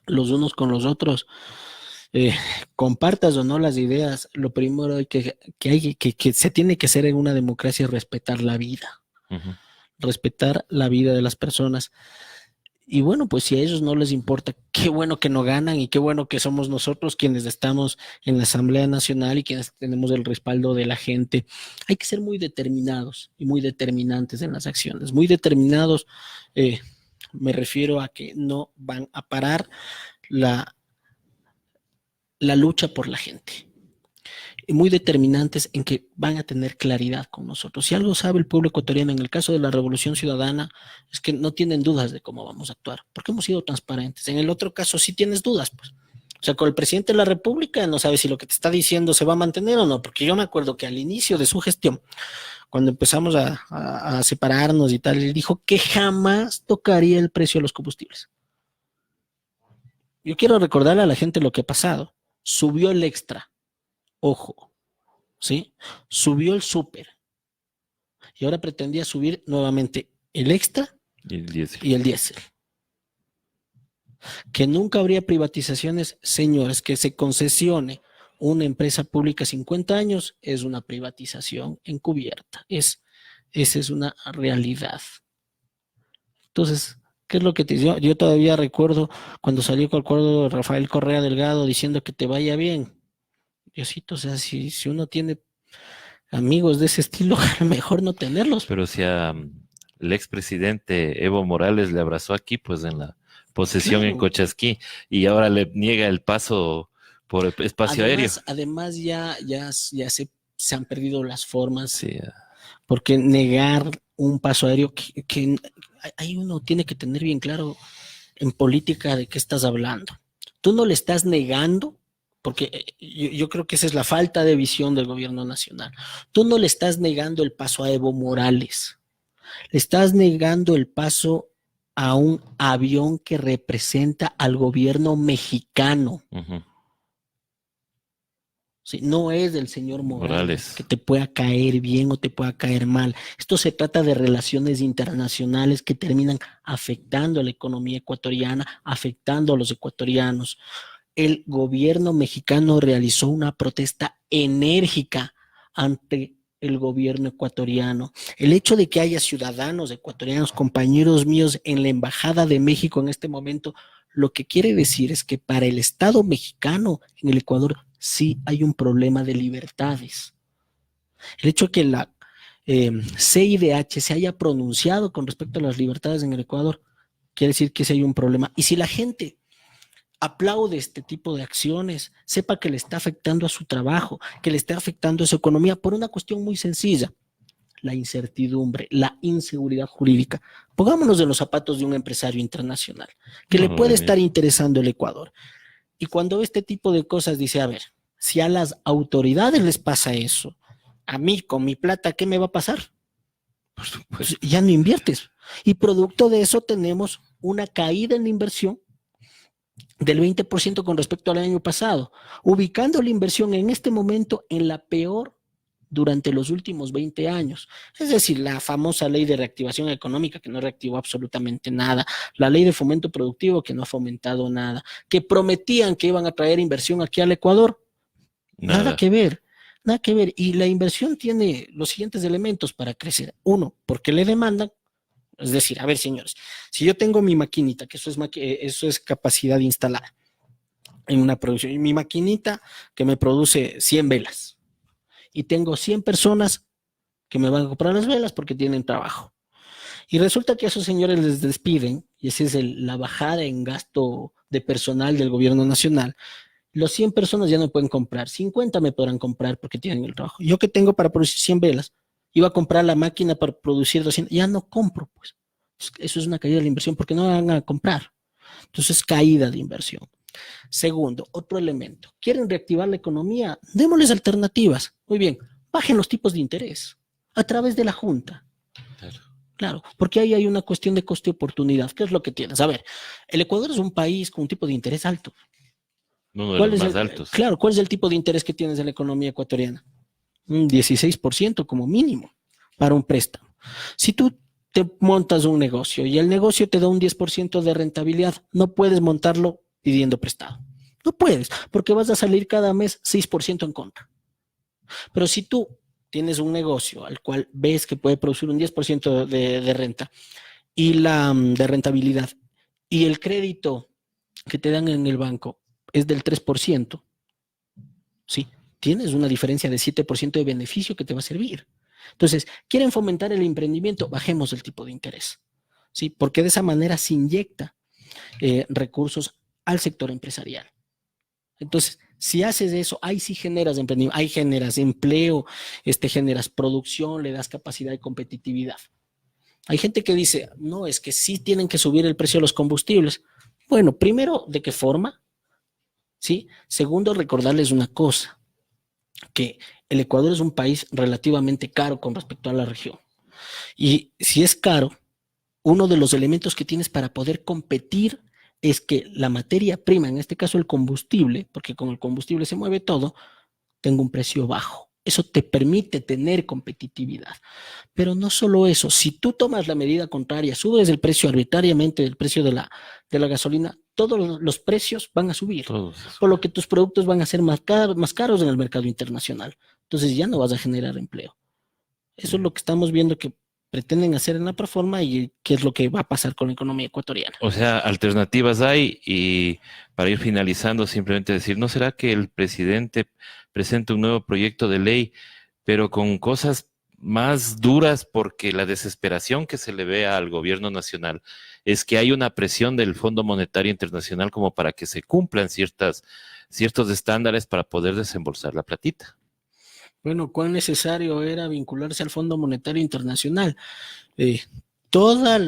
los unos con los otros, compartas o no las ideas, lo primero que se tiene que hacer en una democracia es respetar la vida. Uh-huh. Respetar la vida de las personas. Y bueno, pues si a ellos no les importa, qué bueno que no ganan y qué bueno que somos nosotros quienes estamos en la Asamblea Nacional y quienes tenemos el respaldo de la gente. Hay que ser muy determinados y muy determinantes en las acciones. Muy determinados, me refiero a que no van a parar la lucha por la gente. Y muy determinantes en que van a tener claridad con nosotros. Si algo sabe el pueblo ecuatoriano en el caso de la Revolución Ciudadana, es que no tienen dudas de cómo vamos a actuar, porque hemos sido transparentes. En el otro caso sí tienes dudas, pues. O sea, con el presidente de la República no sabes si lo que te está diciendo se va a mantener o no, porque yo me acuerdo que al inicio de su gestión, cuando empezamos a separarnos y tal, él dijo que jamás tocaría el precio de los combustibles. Yo quiero recordarle a la gente lo que ha pasado. Subió el extra. Ojo, ¿sí? Subió el súper y ahora pretendía subir nuevamente el extra y el diésel. Que nunca habría privatizaciones, señores, que se concesione una empresa pública 50 años es una privatización encubierta. Esa es una realidad. Entonces, ¿qué es lo que te digo? Yo todavía recuerdo cuando salió con el acuerdo de Rafael Correa Delgado diciendo que te vaya bien. Diosito, o sea, si uno tiene amigos de ese estilo, mejor no tenerlos. Pero si el expresidente Evo Morales le abrazó aquí, pues en la posesión en Cochasquí, y ahora le niega el paso por el espacio aéreo. Además, ya se han perdido las formas, sí, porque negar un paso aéreo que ahí uno tiene que tener bien claro en política de qué estás hablando. Tú no le estás negando, porque yo creo que esa es la falta de visión del gobierno nacional. Tú no le estás negando el paso a Evo Morales, le estás negando el paso a un avión que representa al gobierno mexicano. Uh-huh. Sí, no es del señor Morales, que Morales. te pueda caer bien o te pueda caer mal. Esto se trata de relaciones internacionales que terminan afectando a la economía ecuatoriana, afectando a los ecuatorianos. El gobierno mexicano realizó una protesta enérgica ante el gobierno ecuatoriano. El hecho de que haya ciudadanos ecuatorianos, compañeros míos en la Embajada de México en este momento, lo que quiere decir es que para el Estado mexicano en el Ecuador sí hay un problema de libertades. El hecho de que la CIDH se haya pronunciado con respecto a las libertades en el Ecuador quiere decir que sí hay un problema. Y si la gente aplaude este tipo de acciones, sepa que le está afectando a su trabajo, que le está afectando a su economía por una cuestión muy sencilla: la incertidumbre, la inseguridad jurídica. Pongámonos en los zapatos de un empresario internacional que le puede estar interesando el Ecuador. Y cuando ve este tipo de cosas dice, a ver, si a las autoridades les pasa eso, a mí con mi plata, ¿qué me va a pasar? Pues ya no inviertes. Y producto de eso tenemos una caída en la inversión del 20% con respecto al año pasado, ubicando la inversión en este momento en la peor durante los últimos 20 años. Es decir, la famosa ley de reactivación económica que no reactivó absolutamente nada, la ley de fomento productivo que no ha fomentado nada, que prometían que iban a traer inversión aquí al Ecuador, nada que ver. Nada que ver. Y la inversión tiene los siguientes elementos para crecer. Uno, porque le demandan. Es decir, a ver, señores, si yo tengo mi maquinita, que eso es capacidad instalada en una producción, y mi maquinita que me produce 100 velas, y tengo 100 personas que me van a comprar las velas porque tienen trabajo. Y resulta que a esos señores les despiden, y esa es la bajada en gasto de personal del gobierno nacional. Los 100 personas ya no pueden comprar, 50 me podrán comprar porque tienen el trabajo. Yo que tengo para producir 100 velas, iba a comprar la máquina para producir 200, ya no compro, pues. Eso es una caída de la inversión porque no van a comprar. Entonces, caída de inversión. Segundo, otro elemento. ¿Quieren reactivar la economía? Démosles alternativas. Muy bien, bajen los tipos de interés a través de la Junta. Claro, porque ahí hay una cuestión de coste-oportunidad. ¿Qué es lo que tienes? A ver, el Ecuador es un país con un tipo de interés alto. Uno de los más altos. Claro, ¿cuál es el tipo de interés que tienes en la economía ecuatoriana? Un 16% como mínimo para un préstamo. Si tú te montas un negocio y el negocio te da un 10% de rentabilidad, no puedes montarlo pidiendo prestado. No puedes, porque vas a salir cada mes 6% en contra. Pero si tú tienes un negocio al cual ves que puede producir un 10% de renta y de rentabilidad, y el crédito que te dan en el banco es del 3%, ¿sí? Tienes una diferencia de 7% de beneficio que te va a servir. Entonces, ¿quieren fomentar el emprendimiento? Bajemos el tipo de interés, ¿sí? Porque de esa manera se inyecta recursos al sector empresarial. Entonces, si haces eso, ahí sí generas emprendimiento, ahí generas empleo, generas producción, le das capacidad de competitividad. Hay gente que dice, no, es que sí tienen que subir el precio de los combustibles. Bueno, primero, ¿de qué forma? ¿Sí? Segundo, recordarles una cosa, que el Ecuador es un país relativamente caro con respecto a la región. Y si es caro, uno de los elementos que tienes para poder competir es que la materia prima, en este caso el combustible, porque con el combustible se mueve todo, tenga un precio bajo. Eso te permite tener competitividad. Pero no solo eso, si tú tomas la medida contraria, subes el precio arbitrariamente del precio de la gasolina, todos los precios van a subir, por lo que tus productos van a ser más caros en el mercado internacional. Entonces ya no vas a generar empleo. Eso es lo que estamos viendo que pretenden hacer en la Proforma y qué es lo que va a pasar con la economía ecuatoriana. O sea, alternativas hay, y para ir finalizando, simplemente decir, ¿no será que el presidente presente un nuevo proyecto de ley, pero con cosas más duras? Porque la desesperación que se le ve al gobierno nacional es que hay una presión del Fondo Monetario Internacional como para que se cumplan ciertos estándares para poder desembolsar la platita. Bueno, cuán necesario era vincularse al Fondo Monetario Internacional. Eh, toda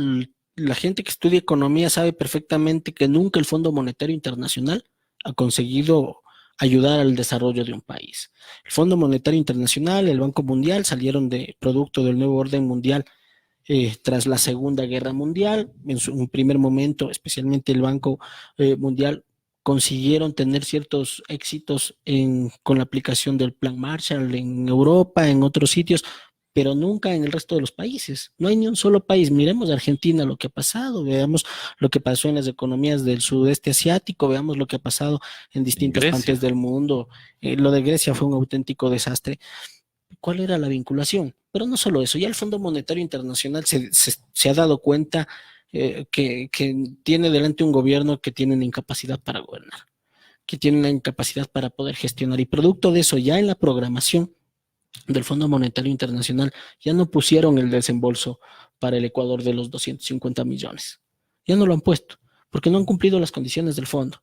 la gente que estudia economía sabe perfectamente que nunca el Fondo Monetario Internacional ha conseguido ayudar al desarrollo de un país. El Fondo Monetario Internacional, el Banco Mundial salieron de producto del nuevo orden mundial tras la Segunda Guerra Mundial. Un primer momento, especialmente el Banco Mundial, consiguieron tener ciertos éxitos con la aplicación del Plan Marshall en Europa, en otros sitios, pero nunca en el resto de los países. No hay ni un solo país. Miremos Argentina, lo que ha pasado, veamos lo que pasó en las economías del sudeste asiático, veamos lo que ha pasado en En distintas Grecia. partes del mundo. Lo de Grecia fue un auténtico desastre. ¿Cuál era la vinculación? Pero no solo eso, ya el Fondo Monetario Internacional se ha dado cuenta que tiene delante un gobierno que tiene una incapacidad para gobernar, que tiene una incapacidad para poder gestionar, y producto de eso ya en la programación del Fondo Monetario Internacional ya no pusieron el desembolso para el Ecuador de los 250 millones. Ya no lo han puesto, porque no han cumplido las condiciones del fondo.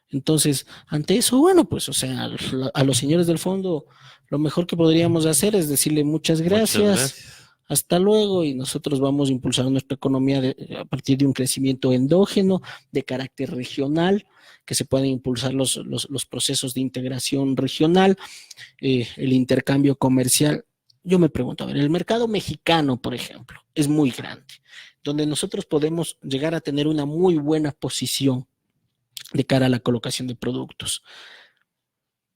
Entonces, ante eso, bueno, pues, o sea, a los señores del fondo, lo mejor que podríamos hacer es decirle muchas Muchas gracias, gracias. hasta luego, y nosotros vamos a impulsar nuestra economía a partir de un crecimiento endógeno, de carácter regional, que se puedan impulsar los procesos de integración regional, el intercambio comercial. Yo me pregunto, a ver, el mercado mexicano, por ejemplo, es muy grande, donde nosotros podemos llegar a tener una muy buena posición de cara a la colocación de productos.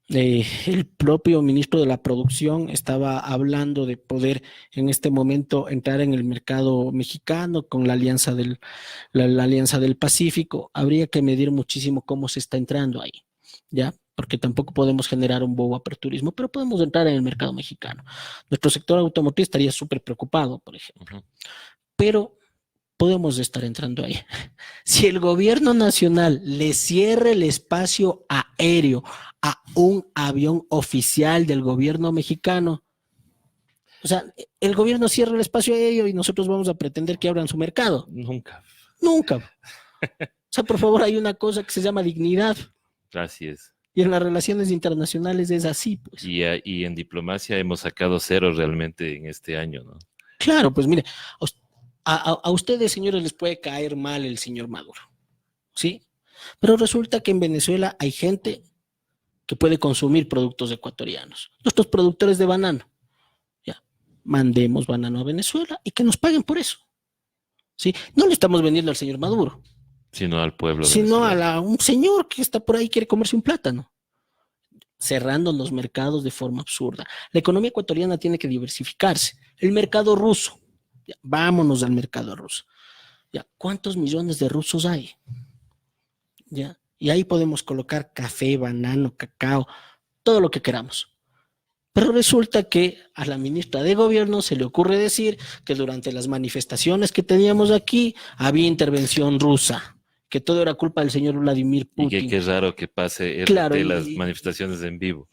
El propio ministro de la Producción estaba hablando de poder en este momento entrar en el mercado mexicano con la Alianza del Pacífico. Habría que medir muchísimo cómo se está entrando ahí, ¿ya? Porque tampoco podemos generar un bobo aperturismo, pero podemos entrar en el mercado mexicano. Nuestro sector automotriz estaría súper preocupado, por ejemplo. Pero podemos estar entrando ahí. Si el gobierno nacional le cierra el espacio aéreo a un avión oficial del gobierno mexicano, o sea, el gobierno cierra el espacio aéreo y nosotros vamos a pretender que abran su mercado. Nunca. Nunca. O sea, por favor, hay una cosa que se llama dignidad. Así es. Y en las relaciones internacionales es así, pues. Y en diplomacia hemos sacado cero realmente en este año, ¿no? Claro, pues mire, a ustedes, señores, les puede caer mal el señor Maduro, ¿sí? Pero resulta que en Venezuela hay gente que puede consumir productos ecuatorianos. Nuestros productores de banano, ya, mandemos banano a Venezuela y que nos paguen por eso, ¿sí? No le estamos vendiendo al señor Maduro, Sino al pueblo sino venezolano. a un señor que está por ahí y quiere comerse un plátano, cerrando los mercados de forma absurda. La economía ecuatoriana tiene que diversificarse. El mercado ruso, ya, vámonos al mercado ruso. Ya, ¿cuántos millones de rusos hay? Ya, y ahí podemos colocar café, banano, cacao, todo lo que queramos. Pero resulta que a la ministra de Gobierno se le ocurre decir que durante las manifestaciones que teníamos aquí había intervención rusa, que todo era culpa del señor Vladimir Y que Putin. qué raro que pase Claro, RT las manifestaciones en vivo.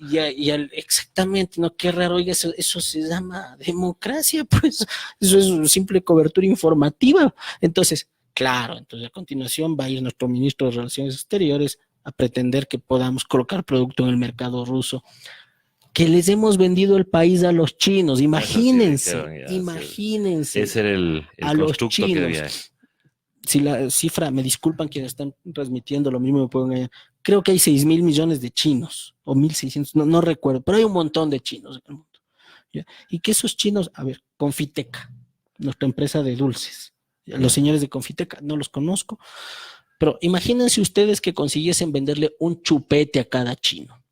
exactamente, ¿no? Qué raro, oiga, eso se llama democracia, pues eso es simple cobertura informativa. Entonces, claro, entonces a continuación va a ir nuestro ministro de Relaciones Exteriores a pretender que podamos colocar producto en el mercado ruso, que les hemos vendido el país a los chinos. Imagínense, Dijeron, imagínense ese era el a los constructo que había. chinos. Si la cifra, me disculpan quienes están transmitiendo, lo mismo me pueden engañar. Creo que hay 6.000 millones de chinos, o 1.600, no recuerdo, pero hay un montón de chinos en el mundo. ¿Ya? Y que esos chinos, a ver, Confiteca, nuestra empresa de dulces, los señores de Confiteca, no los conozco, pero imagínense ustedes que consiguiesen venderle un chupete a cada chino.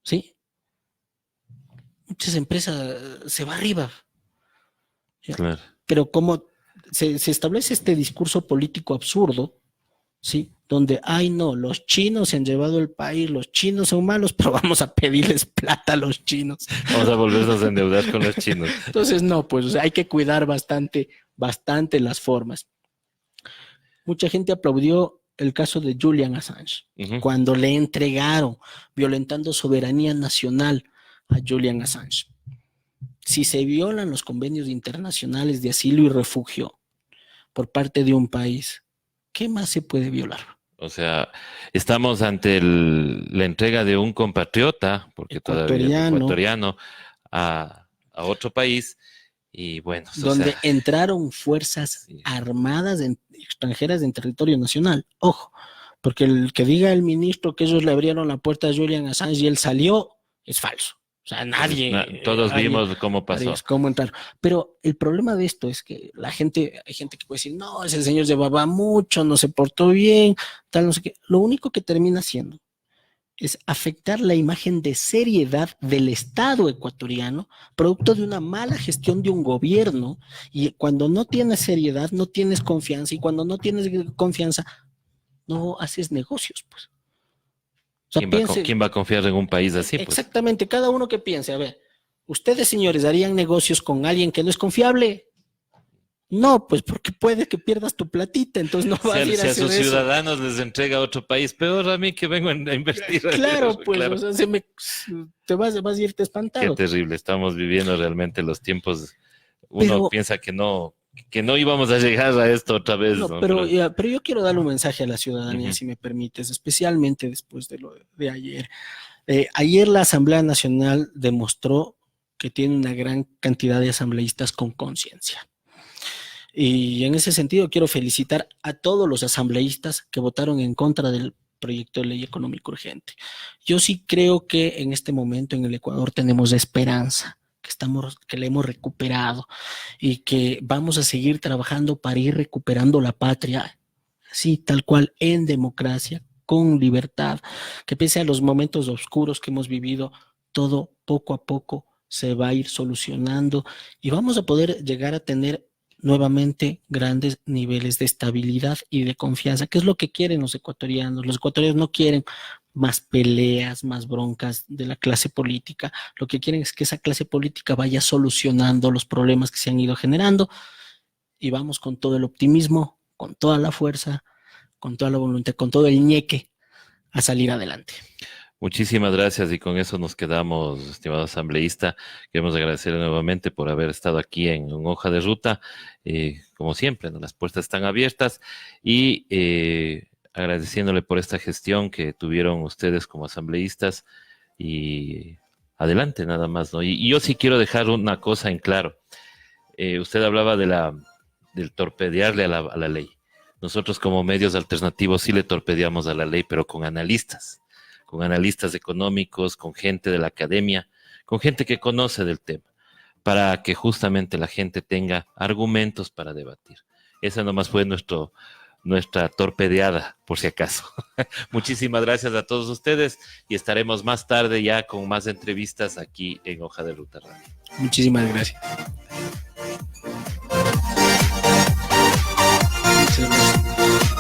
¿Sí? Muchas empresas se va arriba. ¿Ya? Claro. Pero como se establece este discurso político absurdo, ¿sí? Donde, ay no, los chinos se han llevado el país, los chinos son malos, pero vamos a pedirles plata a los chinos. Vamos a volvernos a endeudar con los chinos. Entonces, no, pues o sea, hay que cuidar bastante las formas. Mucha gente aplaudió el caso de Julian Assange, cuando le entregaron, violentando soberanía nacional a Julian Assange. Si se violan los convenios internacionales de asilo y refugio por parte de un país, ¿qué más se puede violar? O sea, estamos ante la entrega de un compatriota, porque todavía es ecuatoriano, a otro país, y bueno, donde entraron fuerzas armadas extranjeras en territorio nacional. Ojo, porque el que diga el ministro que ellos le abrieron la puerta a Julian Assange y él salió, es falso. O sea, nadie. Todos vimos cómo pasó. Cómo entrar. Pero el problema de esto es que hay gente que puede decir, no, ese señor llevaba mucho, no se portó bien, tal, no sé qué. Lo único que termina haciendo es afectar la imagen de seriedad del Estado ecuatoriano, producto de una mala gestión de un gobierno. Y cuando no tienes seriedad, no tienes confianza, y cuando no tienes confianza, no haces negocios, pues. O sea, ¿quién va a confiar en un país así? Pues? Exactamente, cada uno que piense, a ver, ¿ustedes, señores, harían negocios con alguien que no es confiable? No, pues porque puede que pierdas tu platita, entonces no vas a ir a hacer eso. Si a sus ciudadanos les entrega a otro país, peor a mí que vengo a invertir. Claro, pues, claro. O sea, te vas a irte espantado. Qué terrible, estamos viviendo realmente los tiempos. Uno piensa que no íbamos a llegar a esto otra vez. No, pero yo quiero darle un mensaje a la ciudadanía, si me permites, especialmente después de lo de ayer. Ayer la Asamblea Nacional demostró que tiene una gran cantidad de asambleístas con conciencia. Y en ese sentido quiero felicitar a todos los asambleístas que votaron en contra del proyecto de ley económico urgente. Yo sí creo que en este momento en el Ecuador tenemos esperanza, que la hemos recuperado y que vamos a seguir trabajando para ir recuperando la patria, así tal cual, en democracia, con libertad, que pese a los momentos oscuros que hemos vivido, todo poco a poco se va a ir solucionando y vamos a poder llegar a tener nuevamente grandes niveles de estabilidad y de confianza, que es lo que quieren los ecuatorianos. Los ecuatorianos no quieren más peleas, más broncas de la clase política. Lo que quieren es que esa clase política vaya solucionando los problemas que se han ido generando y vamos con todo el optimismo, con toda la fuerza, con toda la voluntad, con todo el ñeque a salir adelante. Muchísimas gracias y con eso nos quedamos, estimado asambleísta. Queremos agradecerle nuevamente por haber estado aquí en Hoja de Ruta. Como siempre, ¿no? Las puertas están abiertas y agradeciéndole por esta gestión que tuvieron ustedes como asambleístas y adelante nada más, ¿no? Y yo sí quiero dejar una cosa en claro. Usted hablaba del torpedearle a la ley. Nosotros como medios alternativos sí le torpedeamos a la ley, pero con analistas económicos, con gente de la academia, con gente que conoce del tema, para que justamente la gente tenga argumentos para debatir. Esa nomás fue nuestra torpedeada, por si acaso. Muchísimas gracias a todos ustedes y estaremos más tarde ya con más entrevistas aquí en Hoja de Ruta Radio. Muchísimas gracias. Muchas gracias.